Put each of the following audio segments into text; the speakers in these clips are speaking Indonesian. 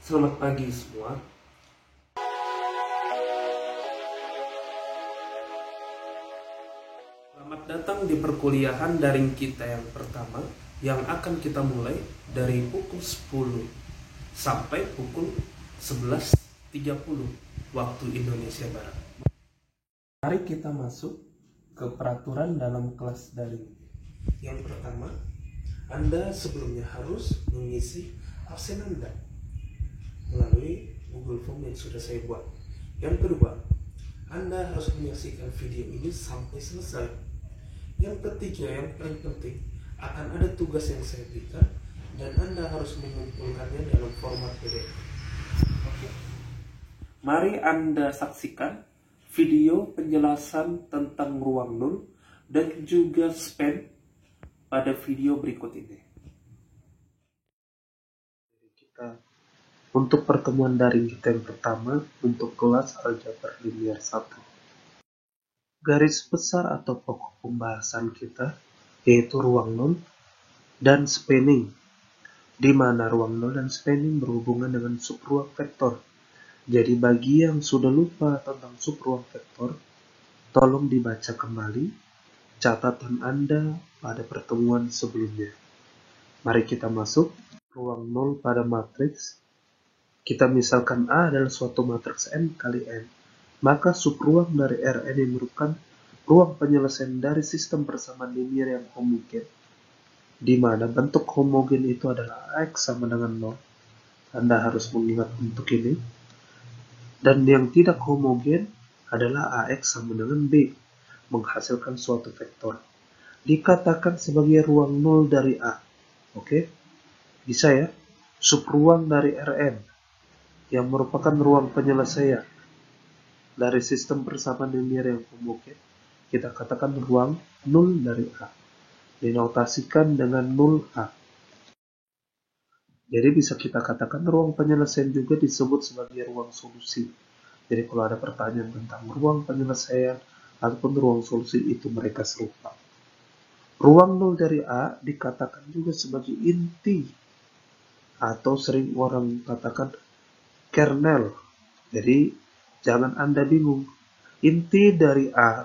Selamat pagi semua. Selamat datang di perkuliahan daring kita yang pertama, yang akan kita mulai dari pukul 10 sampai pukul 11.30 waktu Indonesia Barat. Mari kita masuk ke peraturan dalam kelas daring. Yang pertama, Anda sebelumnya harus mengisi absen Anda melalui Google Form yang sudah saya buat. Yang kedua, Anda harus menyaksikan video ini sampai selesai. Yang ketiga, yang paling penting, akan ada tugas yang saya berikan dan Anda harus mengumpulkannya dalam format PDF. Oke. Mari Anda saksikan video penjelasan tentang ruang nol dan juga span pada video berikut ini. Untuk pertemuan daring kita yang pertama untuk kelas aljabar linear 1. Garis besar atau pokok pembahasan kita yaitu ruang nol dan spanning, di mana ruang nol dan spanning berhubungan dengan subruang vektor. Jadi bagi yang sudah lupa tentang subruang vektor, tolong dibaca kembali catatan Anda pada pertemuan sebelumnya. Mari kita masuk ruang nol pada matriks. Kita misalkan A adalah suatu matriks N kali N, maka subruang dari Rn yang merupakan ruang penyelesaian dari sistem persamaan linear yang homogen, di mana bentuk homogen itu adalah Ax sama dengan 0. Anda harus mengingat bentuk ini. Dan yang tidak homogen adalah Ax sama dengan B, menghasilkan suatu vektor. Dikatakan sebagai ruang 0 dari A. Oke? Bisa ya? Subruang dari Rn yang merupakan ruang penyelesaian dari sistem persamaan linear yang homogen, kita katakan ruang 0 dari A. Dinotasikan dengan 0A. Jadi bisa kita katakan ruang penyelesaian juga disebut sebagai ruang solusi. Jadi kalau ada pertanyaan tentang ruang penyelesaian ataupun ruang solusi, itu mereka serupa. Ruang 0 dari A dikatakan juga sebagai inti, atau sering orang katakan kernel. Jadi jangan Anda bingung. Inti dari A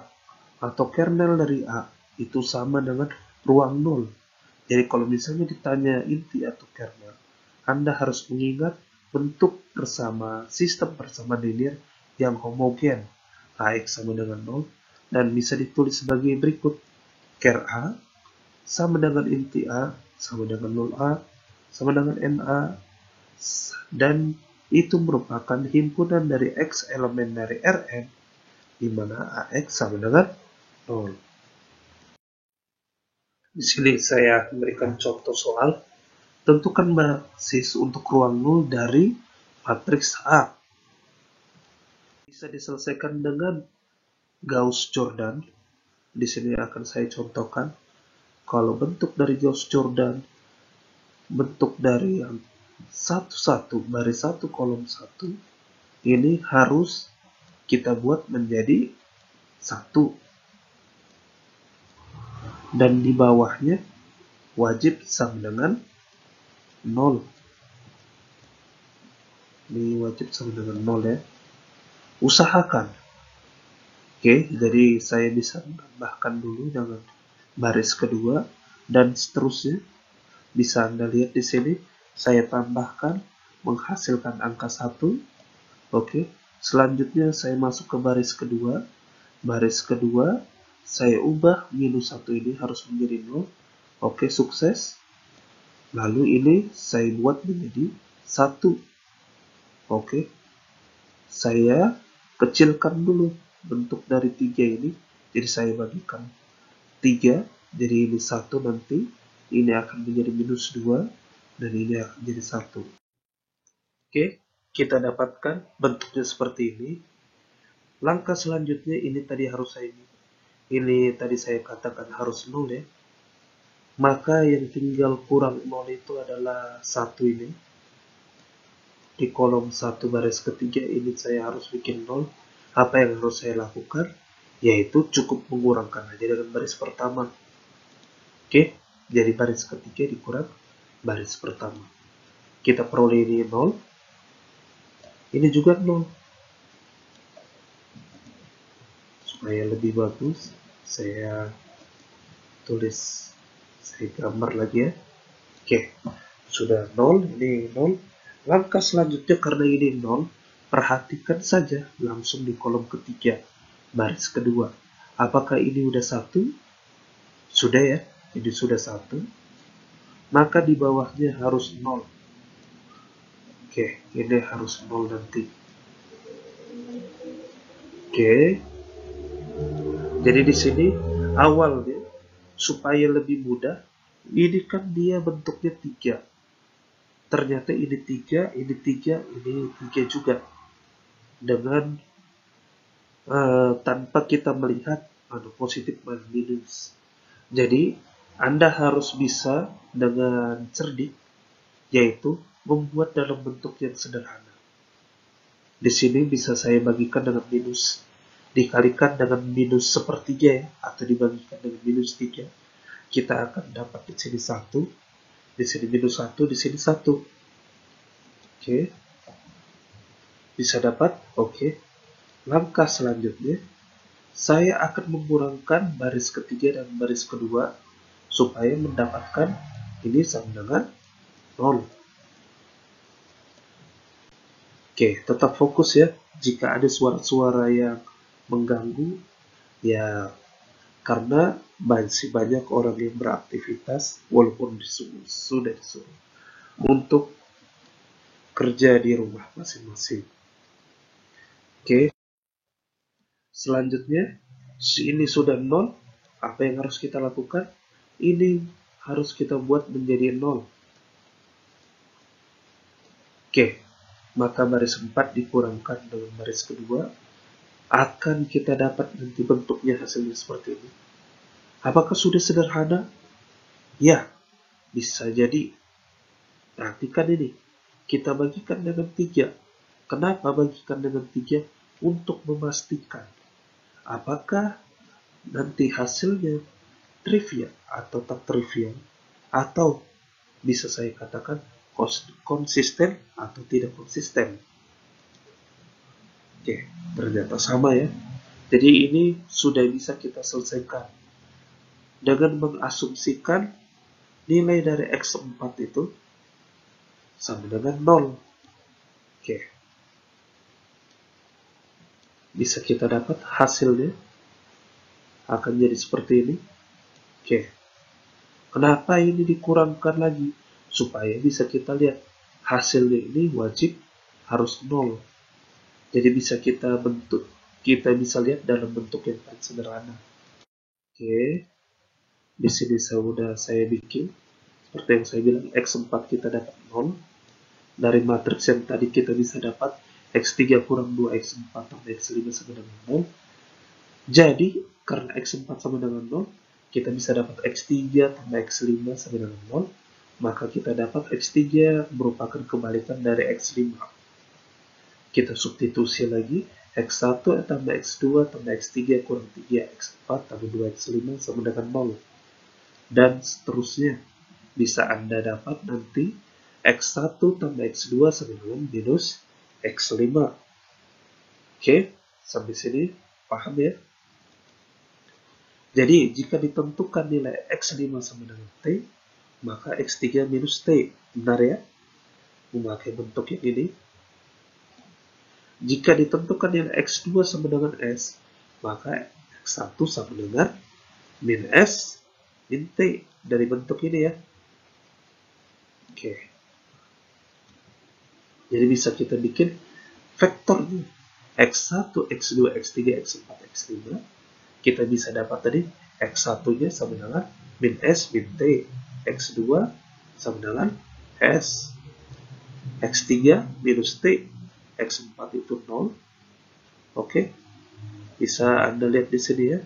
atau kernel dari A itu sama dengan ruang 0. Jadi kalau misalnya ditanya inti atau kernel, Anda harus mengingat bentuk bersama sistem persamaan linear yang homogen. Ax sama dengan 0 dan bisa ditulis sebagai berikut. Ker A sama dengan inti A sama dengan 0A sama dengan NA, dan itu merupakan himpunan dari X elemen dari Rn, di mana Ax sama dengan 0. Di sini saya memberikan contoh soal. Tentukan basis untuk ruang 0 dari matriks A. Bisa diselesaikan dengan Gauss-Jordan. Di sini akan saya contohkan. Kalau bentuk dari Gauss-Jordan, bentuk dari yang 1-1 baris 1 kolom 1, ini harus kita buat menjadi 1. Dan di bawahnya wajib sama dengan 0. Ini wajib sama dengan 0 ya. Usahakan. Oke, jadi saya bisa tambahkan dulu dengan baris kedua dan seterusnya. Bisa Anda lihat di sini, saya tambahkan menghasilkan angka 1. Oke, selanjutnya saya masuk ke baris kedua. Baris kedua saya ubah minus 1 ini harus menjadi 0. Oke, sukses. Lalu ini saya buat menjadi 1. Oke, saya kecilkan dulu bentuk dari 3 ini. Jadi saya bagikan 3, jadi ini 1 nanti. Ini akan menjadi minus 2, dan ini akan menjadi 1. Oke, kita dapatkan bentuknya seperti ini. Langkah selanjutnya ini tadi harus saya katakan harus 0 ya. Maka yang tinggal kurang 0 itu adalah 1 ini. Di kolom 1 baris ketiga ini saya harus bikin 0. Apa yang harus saya lakukan? Yaitu cukup mengurangkan aja dengan baris pertama. Oke, jadi baris ketiga dikurang baris pertama. Kita peroleh ini 0. Ini juga 0. Supaya lebih bagus, saya tulis, saya gambar lagi ya. Oke, sudah 0, ini 0. Langkah selanjutnya karena ini 0, perhatikan saja langsung di kolom ketiga, baris kedua. Apakah ini udah 1? Sudah ya, ini sudah 1. Maka di bawahnya harus 0. Oke, ini harus 0 nanti. Oke, jadi di sini awalnya supaya lebih mudah, ini kan dia bentuknya 3. Ternyata ini 3, ini 3, ini 3 juga. Dengan tanpa kita melihat positif dan minus. Jadi, Anda harus bisa dengan cerdik, yaitu membuat dalam bentuk yang sederhana. Di sini bisa saya bagikan dengan minus, dikalikan dengan minus sepertiga ya, atau dibagikan dengan minus 3. Kita akan dapat di sini 1, di sini minus 1, di sini 1. Oke. Bisa dapat? Oke. Langkah selanjutnya, saya akan mengurangkan baris ketiga dan baris kedua supaya mendapatkan ini sama dengan 0. Oke, tetap fokus ya. Jika ada suara-suara yang mengganggu, ya karena masih banyak orang yang beraktivitas walaupun sudah disuruh untuk kerja di rumah masing-masing. Oke, selanjutnya ini sudah 0. Apa yang harus kita lakukan? Ini harus kita buat menjadi 0. Oke, maka baris 4 dikurangkan dengan baris kedua, akan kita dapat nanti bentuknya hasilnya seperti ini. Apakah sudah sederhana? Ya, bisa jadi. Perhatikan ini, kita bagikan dengan 3. Kenapa bagikan dengan 3? Untuk memastikan apakah nanti hasilnya trivial atau tak trivial, atau bisa saya katakan konsisten atau tidak konsisten. Oke, ternyata sama ya. Jadi ini sudah bisa kita selesaikan dengan mengasumsikan nilai dari X4 itu sama dengan 0. Oke, bisa kita dapat hasilnya akan jadi seperti ini. Oke, kenapa ini dikurangkan lagi? Supaya bisa kita lihat hasilnya ini wajib harus 0. Jadi bisa kita bisa lihat dalam bentuk yang paling sederhana. Oke, di sini saya bikin seperti yang saya bilang, X4 kita dapat 0. Dari matriks yang tadi kita bisa dapat X3 kurang 2 X4 tambah X5 sama dengan 0. Jadi karena X4 sama dengan 0, kita bisa dapat X3 tambah X5 sama dengan 0. Maka kita dapat X3 merupakan kebalikan dari X5. Kita substitusi lagi, X1 tambah X2 tambah X3 kurang 3 X4 tambah 2 X5 sama dengan 0. Dan seterusnya. Bisa Anda dapat nanti X1 tambah X2 sama dengan minus X5. Oke, sampai sini paham ya? Jadi, jika ditentukan nilai X5 sama dengan T, maka X3 minus T. Benar ya? Memakai bentuk yang ini. Jika ditentukan nilai X2 sama dengan S, maka X1 sama dengan min S min T. Dari bentuk ini ya. Oke. Jadi bisa kita bikin vektornya. X1, X2, X3, X4, X5. Kita bisa dapat tadi X1-nya sama dengan min S min T. X2 sama dengan S. X3 minus T. X4 itu 0. Oke. Bisa Anda lihat di sini ya.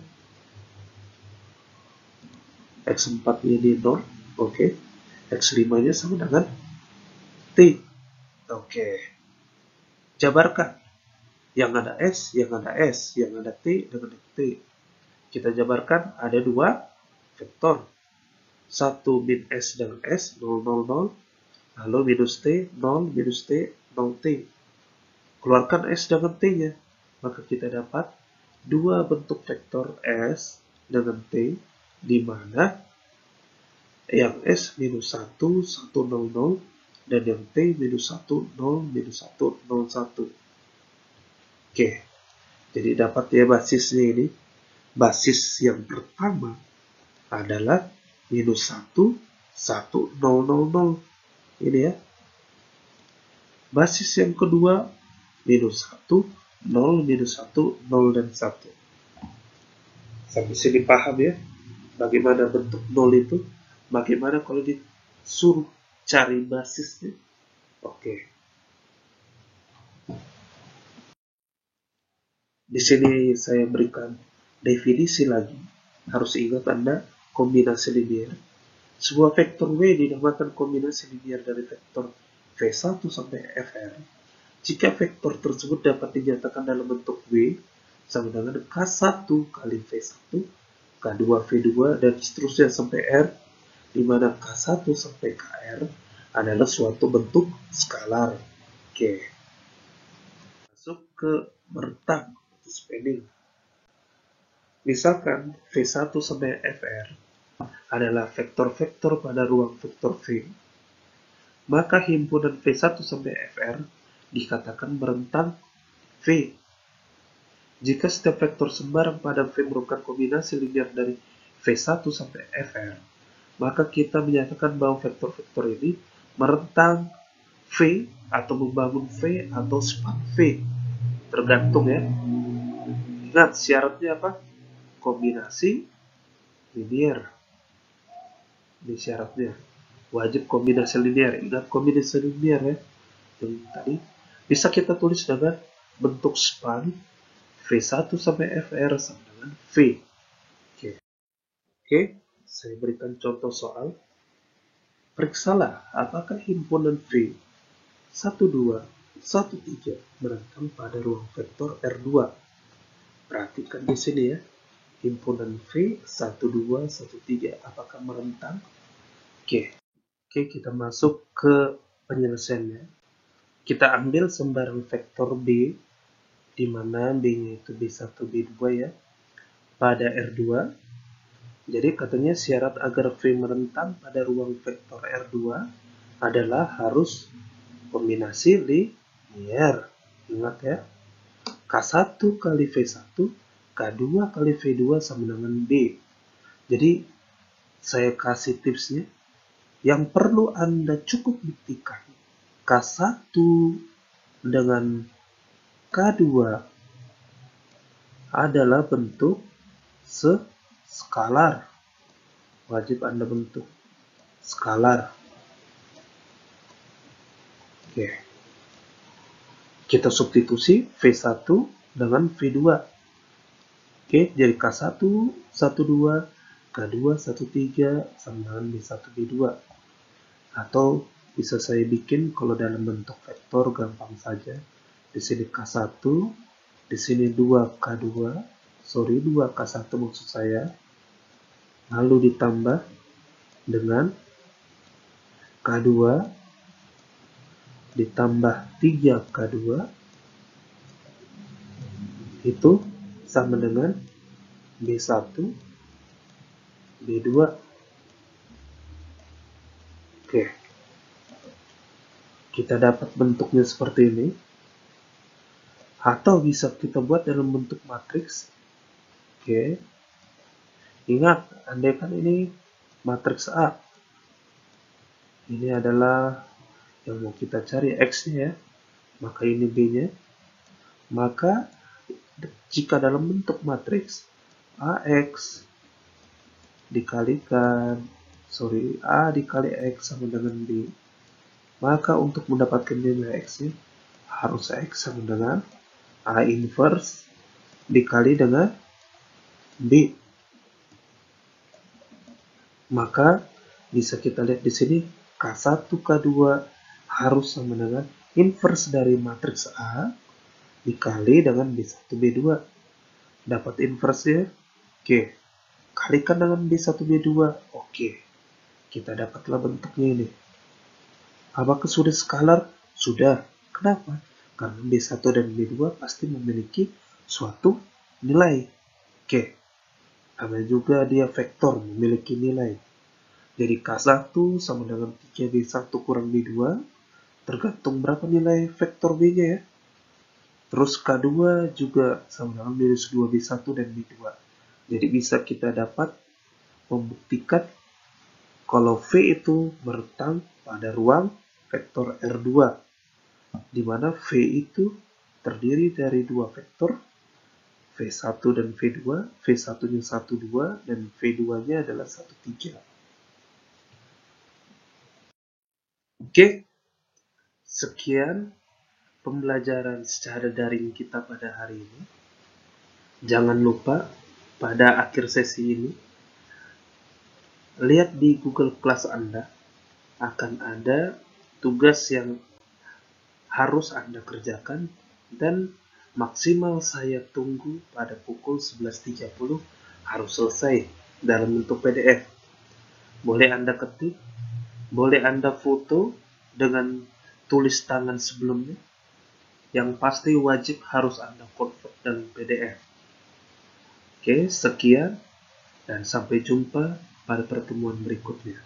X4 ini 0. Oke. X5-nya sama dengan T. Oke. Jabarkan. Yang ada S, yang ada S, yang ada T dengan T. Kita jabarkan ada 2 vektor. 1 min S dengan S, 0, 0, 0. Lalu minus T, 0, minus T, 0 T. Keluarkan S dengan T-nya. Maka kita dapat dua bentuk vektor S dengan T, di mana yang S minus 1, 1, 0, 0, dan yang T minus 1, 0, minus 1, 0, 1. Oke, jadi dapat ya basisnya ini. Basis yang pertama adalah minus 1, 1, 0, 0, 0. Ini ya. Basis yang kedua minus 1, 0, minus 1, 0, dan 1. Sampai sini paham ya? Bagaimana bentuk 0 itu? Bagaimana kalau disuruh cari basisnya? Oke. Di sini saya berikan definisi lagi. Harus ingat Anda kombinasi linear. Sebuah vektor W dinamakan kombinasi linear dari vektor V1 sampai Fr jika vektor tersebut dapat dinyatakan dalam bentuk W sama dengan K1 kali V1, K2 V2, dan seterusnya sampai R, di mana K1 sampai KR adalah suatu bentuk skalar. Oke. Masuk ke merentang atau spanning. Misalkan V1 sampai Fr adalah vektor-vektor pada ruang vektor V, maka himpunan V1 sampai Fr dikatakan merentang V. Jika setiap vektor sembarang pada V merupakan kombinasi linear dari V1 sampai Fr, maka kita menyatakan bahwa vektor-vektor ini merentang V atau membangun V atau span V. Tergantung ya. Ingat syaratnya apa? Kombinasi linear. Ini syaratnya. Wajib kombinasi linear. Ingat kombinasi linear ya. Yang tadi bisa kita tulis dengan bentuk span V1 sampai Fr sama dengan V. Oke, saya berikan contoh soal. Periksalah apakah himpunan V 12, 13 merentang pada ruang vektor R2. Perhatikan di sini ya. Himpunan V 12, 13 apakah merentang? Oke, kita masuk ke penyelesaiannya. Kita ambil sembarang vektor B, di mana B-nya itu B1, B2 ya, pada R2. Jadi katanya syarat agar V merentang pada ruang vektor R2 adalah harus kombinasi linear. Ingat ya, K1 kali V1, K2 kali V2 sama dengan B. Jadi saya kasih tipsnya. Yang perlu Anda cukup buktikan K1 dengan K2 adalah bentuk skalar. Wajib Anda bentuk skalar. Oke. Kita substitusi V1 dengan V2. Oke, jadi K1 12, K2 13 sama dengan B1 B2. Atau bisa saya bikin kalau dalam bentuk vektor gampang saja. Di sini K1, di sini 2K2, 2K1 maksud saya. Lalu ditambah dengan K2 ditambah 3K2 itu sama dengan B1 B2. Oke, kita dapat bentuknya seperti ini, atau bisa kita buat dalam bentuk matriks. Oke, ingat, andaikan ini matriks A, ini adalah yang mau kita cari X-nya ya, maka ini B-nya. Maka jika dalam bentuk matriks AX dikalikan A dikali X sama dengan B, maka untuk mendapatkan nilai X-nya harus X sama dengan A inverse dikali dengan B. Maka bisa kita lihat di sini K1 K2 harus sama dengan inverse dari matriks A dikali dengan B1 B2. Dapat inverse ya. Oke. Kalikan dengan B1 B2. Oke. Kita dapatlah bentuknya ini. Apakah sudah skalar? Sudah. Kenapa? karena B1 dan B2 pasti memiliki suatu nilai. Oke, ada juga dia vektor memiliki nilai. Jadi K1 sama dengan 3B1 kurang B2, tergantung berapa nilai vektor B-nya ya. Terus K2 juga sama dengan minus 2B1 dan B2. Jadi bisa kita dapat membuktikan kalau V itu bertang pada ruang vektor R2, di mana V itu terdiri dari dua vektor, V1 dan V2, V1-nya 1, 2, dan V2-nya adalah 1, 3. Oke, sekian pembelajaran secara daring kita pada hari ini. Jangan lupa pada akhir sesi ini, lihat di Google Class Anda, akan ada tugas yang harus Anda kerjakan dan maksimal saya tunggu pada pukul 11.30 harus selesai dalam bentuk PDF. Boleh Anda ketik, boleh Anda foto dengan tulis tangan sebelumnya. Yang pasti wajib harus Anda convert dalam PDF. Oke, sekian dan sampai jumpa pada pertemuan berikutnya.